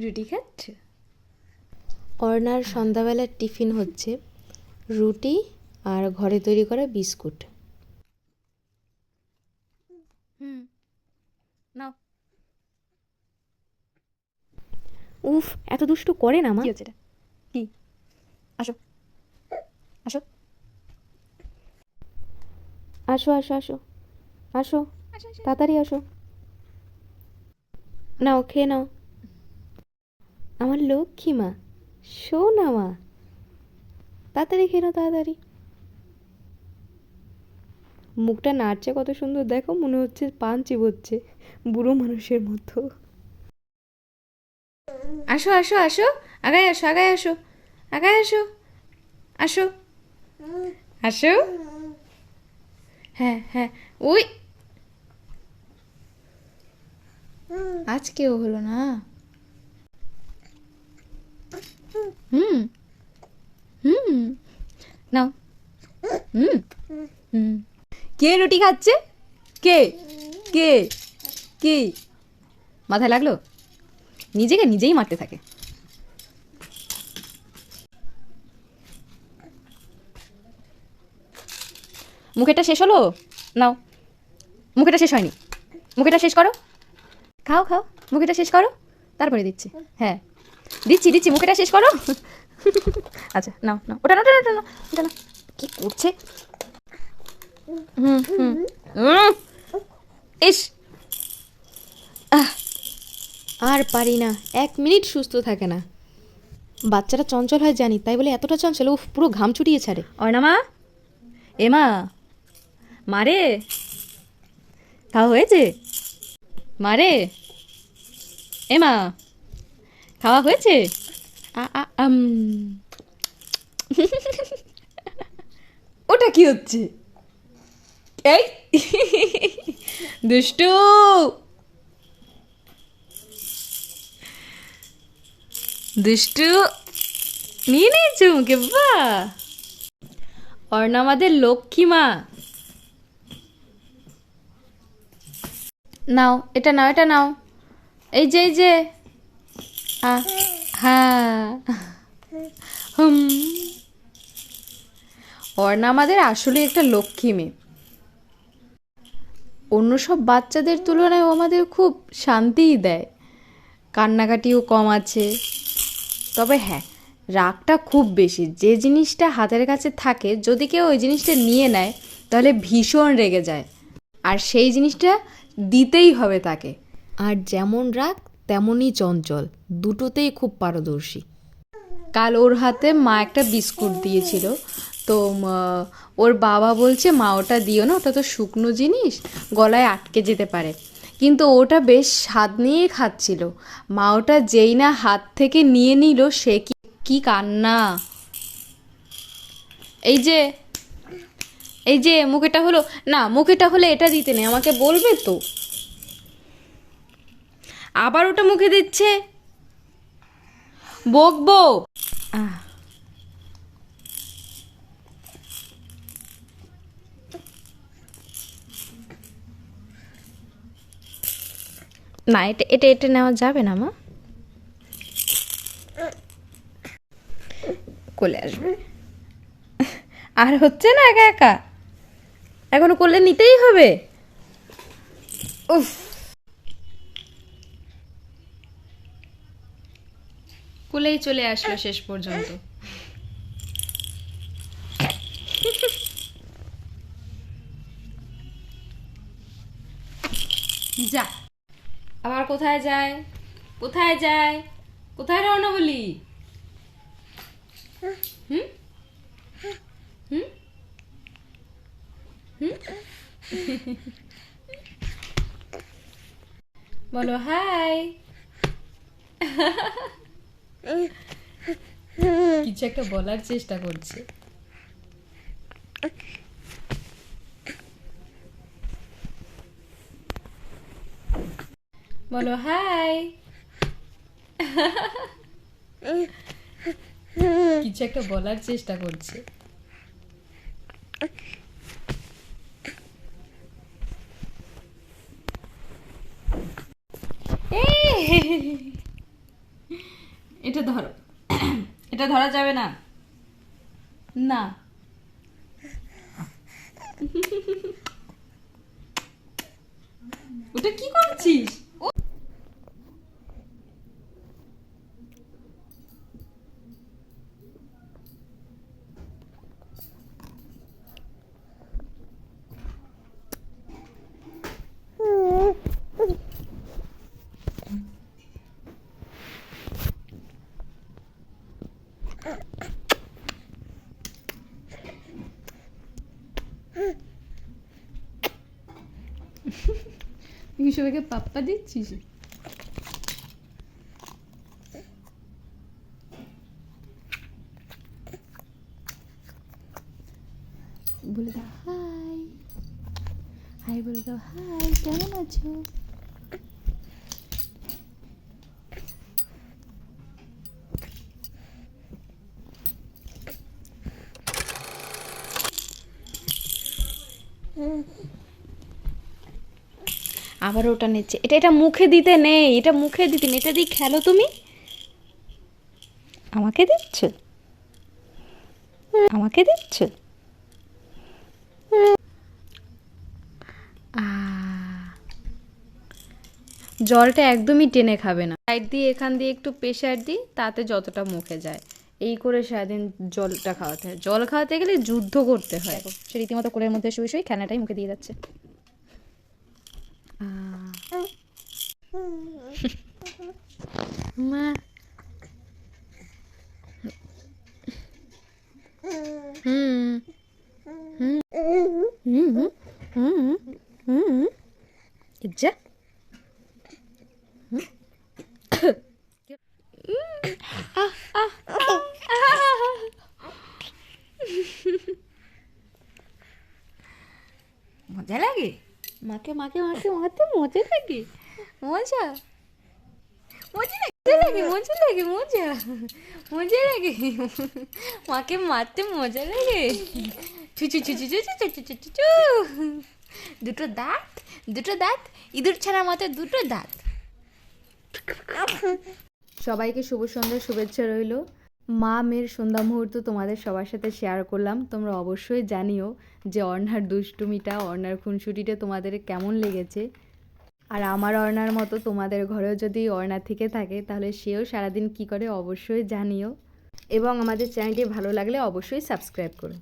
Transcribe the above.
রুটি খাচ্ছ? অর্ণার সন্ধ্যাবেলার টিফিন হচ্ছে রুটি আর ঘরে তৈরি করা বিস্কুট। নাও। উফ, এত দুষ্টু করে না মা। কি হচ্ছে এটা? কি? আসো আসো আসো আসো আসো আসো, তাড়াতাড়ি আসো, নাও খেয়ে নাও। আমার লক্ষ্মী মা, শোনা মা, তাড়াতাড়ি খেয়ে নাও তাড়াতাড়ি। মুখটা নাড়ছে কত সুন্দর, দেখো মনে হচ্ছে পান চিবোচ্ছে বুড়ো মানুষের মতো। আসো আসো আসো, আগায় আসো আগায় আসো আগায় আসো, আসো আসো। হ্যাঁ হ্যাঁ, ওই আজকেও হলো না। হুম হুম, নাও। হুম হুম। কে রুটি খাচ্ছে? কে কে কি মাথায় লাগলো? নিজেকে নিজেই মারতে থাকে। মুখেটা শেষ হলো? নাও, মুখেটা শেষ হয়নি, মুখেটা শেষ করো। খাও খাও, মুখেটা শেষ করো, তারপরে দিচ্ছি। হ্যাঁ দিচ্ছি দিচ্ছি, মুখেটা শেষ করো। আচ্ছা নাও নাও, ওটা না ওটা না ওটা না ওটা না। কি করছে? হুম হুম হুম, ইস। আর পারি না, 1 মিনিট সুস্থ থাকে না। বাচ্চারা চঞ্চল হয় জানি, তাই বলে এতটা চঞ্চল, উফ পুরো ঘাম ছুটিয়ে ছাড়ে। অর্ণা মা, এ মা, মারে খাওয়া হয়েছে? মারে, এ মা, খাওয়া হয়েছে? আ আ ওটা কি হচ্ছে? এই দুষ্টু, দুষ্টু, নিয়ে নিয়েছো মুখে, বাহ। অর্ণা আমাদের লক্ষ্মী মা। নাও এটা নাও, এটা নাও, এই যে এই যে। হ্যাঁ, হুম। অর্ণা আমাদের আসলে একটা লক্ষ্মী মেয়ে। অন্য সব বাচ্চাদের তুলনায় ও আমাদের খুব শান্তিই দেয়, কান্নাকাটিও কম আছে। তবে হ্যাঁ, রাগটা খুব বেশি। যে জিনিসটা হাতের কাছে থাকে যদি কেউ ওই জিনিসটা নিয়ে নেয় তাহলে ভীষণ রেগে যায়, আর সেই জিনিসটা দিতেই হবে তাকে। আর যেমন রাগ তেমনই চঞ্চল, দুটোতেই খুব পারদর্শী। কাল ওর হাতে মা একটা বিস্কুট দিয়েছিল, তো ওর বাবা বলছে মা ওটা দিও না, ওটা তো শুকনো জিনিস, গলায় আটকে যেতে পারে। কিন্তু ওটা বেশ স্বাদ নিয়েই খাচ্ছিল। মা ওটা যেই না হাত থেকে নিয়ে নিল, সে কি কি কান্না! এই যে এই যে মুখেটা হলো না, মুখেটা হলে এটা দিতে নেই, আমাকে বলবে তো। আবার ওটা মুখে দিচ্ছে, বকবো। আহ, না, এটা এটা এটা নেওয়া যাবে না মা, কোলে আসবে। আর হচ্ছে না একা একা, এখনো কোলে নিতেই হবে। উফ, কোলেই চলে আসলো শেষ পর্যন্ত। যা, আবার কোথায় যায়, কোথায় যায়, কোথায় রওনা হলি? হুম হুম হুম, বলো হাই। কিছু একটা বলার চেষ্টা করছে। বলো হাই। কিছু একটা বলার চেষ্টা করছে। এটা ধরো। এটা ধরা যাবে না। না। ওটা কি করছিস? তুই সবাইকে পাপ্পা দিচ্ছিস? বলে দাও হাই। হাই বলে দাও, হাই, কেমন আছো? আবার ওটা নিচ্ছে। এটা মুখে দিতে নেই, এটা মুখে দিতে নেই, এটা দিয়ে খেলো তুমি। আমাকে দিচ্ছ? আমাকে দিচ্ছ? জলটা একদমই টেনে খাবে না। সাইড দিয়ে এখান দিয়ে একটু প্রেশার দিই, তাতে যতটা মুখে যায়। এই করে সারাদিন জলটা খাওয়াতে হয়। জল খাওয়াতে গেলে যুদ্ধ করতে হয়। সে রীতিমতো কোলের মধ্যে শুয়ে শুয়ে খেলনাটাই মুখে দিয়ে যাচ্ছে। মা যা মজা লাগে মাকে মাকে মাকে মারতে, মজা লাগে, মজা মজা লাগে, মজা লাগে, মজা মজা লাগে, মাকে মারতে মজা লাগে। ছুচু ছুচু ছুচু ছুচু ছুচু ছু। দুটো দাঁত, দুটো দাঁত, ইঁদুর ছাড়া মাথায় দুটো দাঁত। সবাইকে শুভ সন্ধ্যার শুভেচ্ছা রইল। মা মেয়ের সন্ধ্যা মুহূর্ত তোমাদের সবার সাথে শেয়ার করলাম। তোমরা অবশ্যই জানিও যে অর্ণার দুষ্টুমিটা, অর্ণার খুনসুটিটা তোমাদের কেমন লেগেছে। আর আমার অর্ণার মতো তোমাদের ঘরেও যদি অর্ণা থেকে থাকে তাহলে সেও সারাদিন কী করে অবশ্যই জানিও। এবং আমাদের চ্যানেলটি ভালো লাগলে অবশ্যই সাবস্ক্রাইব করো।